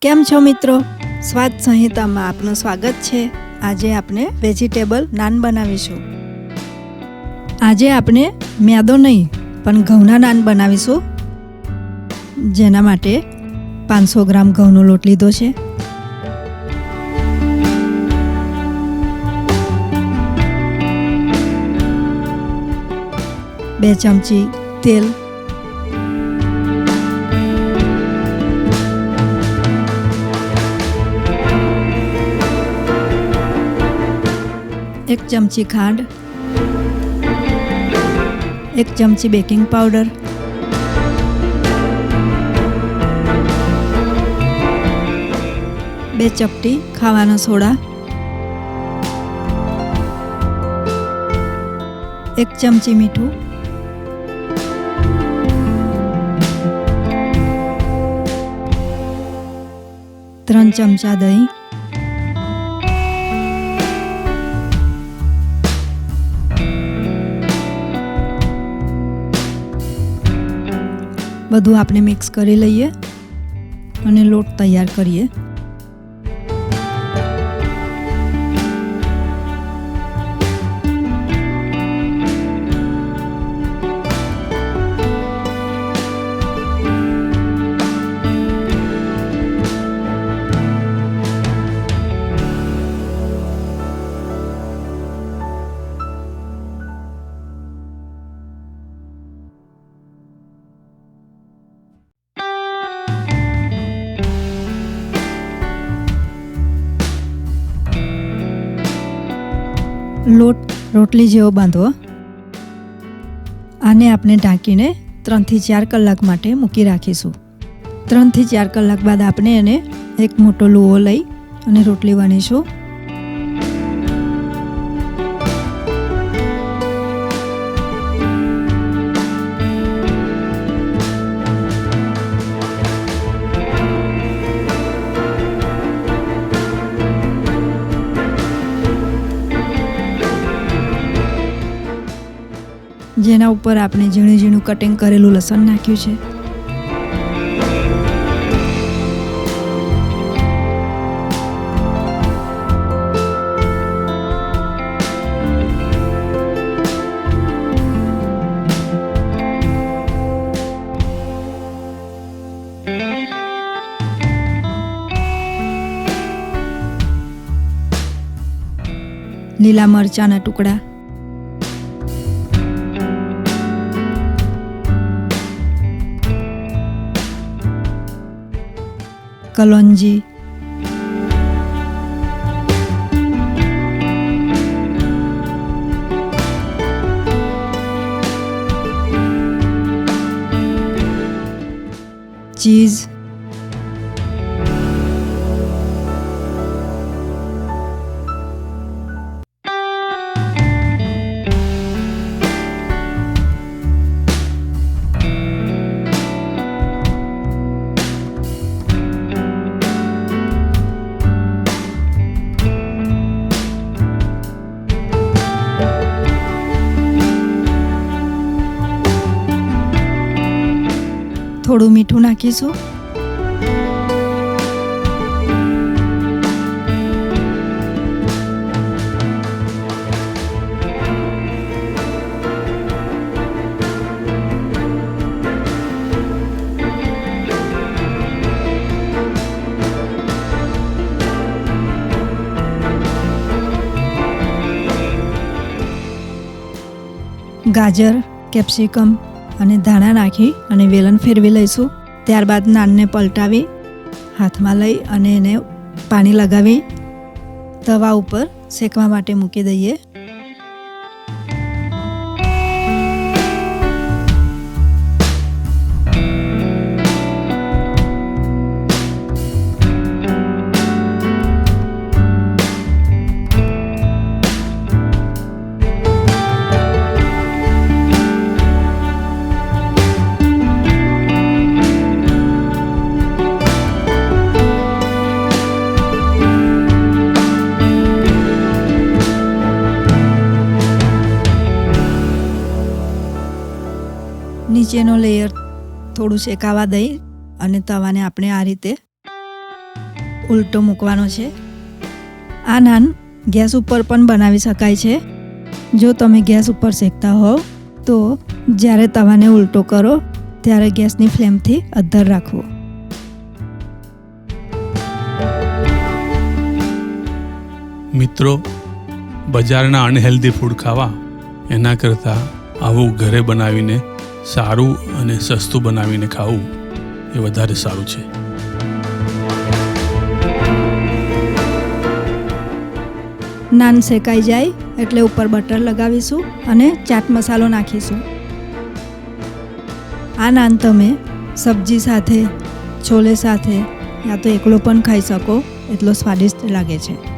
કેમ છો મિત્રો? સ્વાદ સંહિતામાં આપનું સ્વાગત છે. આજે આપણે વેજીટેબલ નાન બનાવીશું. આજે આપણે મેદો નહીં પણ ઘઉંના નાન બનાવીશું. જેના માટે 500 ગ્રામ ઘઉંનો લોટ લીધો છે. બે ચમચી તેલ, એક ચમચી ખાંડ, એક ચમચી બેકિંગ પાવડર, બે ચપટી ખાવાનો સોડા, એક ચમચી મીઠું, 3 ચમચા દહીં, બધું આપણે મિક્સ કરી લઈએ અને લોટ તૈયાર કરીએ. લોટ રોટલી જેવો બાંધવો. આને આપણે ઢાંકીને 3 થી 4 કલાક માટે મૂકી રાખીશું. 3 થી 4 કલાક બાદ આપણે એને એક મોટો લુઓ લઈ અને રોટલી વણીશું. જેના ઉપર આપણે ઝીણું ઝીણું કટિંગ કરેલું લસણ નાખ્યું છે. લીલા મરચાંના ટુકડા, કલોંજી, ચીઝ, થોડું મીઠું નાખીશું. ગાજર, કેપ્સિકમ અને ધાણા નાખી અને વેલણ ફેરવી લઈશું. ત્યારબાદ નાનને પલટાવી હાથમાં લઈ અને એને પાણી લગાવી તવા ઉપર શેકવા માટે મૂકી દઈએ. નીચેનો લેયર થોડું શેકાવા દઈ અને તવાને આપણે આ રીતે ઉલટો મૂકવાનો છે. આ નાન ગેસ ઉપર પણ બનાવી શકાય છે. જો તમે ગેસ ઉપર શેકતા હોવ તો જ્યારે તવાને ઉલટો કરો ત્યારે ગેસની ફ્લેમથી અદ્ધર રાખવો. મિત્રો, બજારના અનહેલ્ધી ફૂડ ખાવા એના કરતાં આવું ઘરે બનાવીને સારું અને સસ્તું બનાવીને ખાવું એ વધારે સારું છે. નાન શેકાઈ જાય એટલે ઉપર બટર લગાવીશું અને ચાટ મસાલો નાખીશું. આ નાન તમે સબ્જી સાથે, છોલે સાથે યા તો એકલો પણ ખાઈ શકો, એટલો સ્વાદિષ્ટ લાગે છે.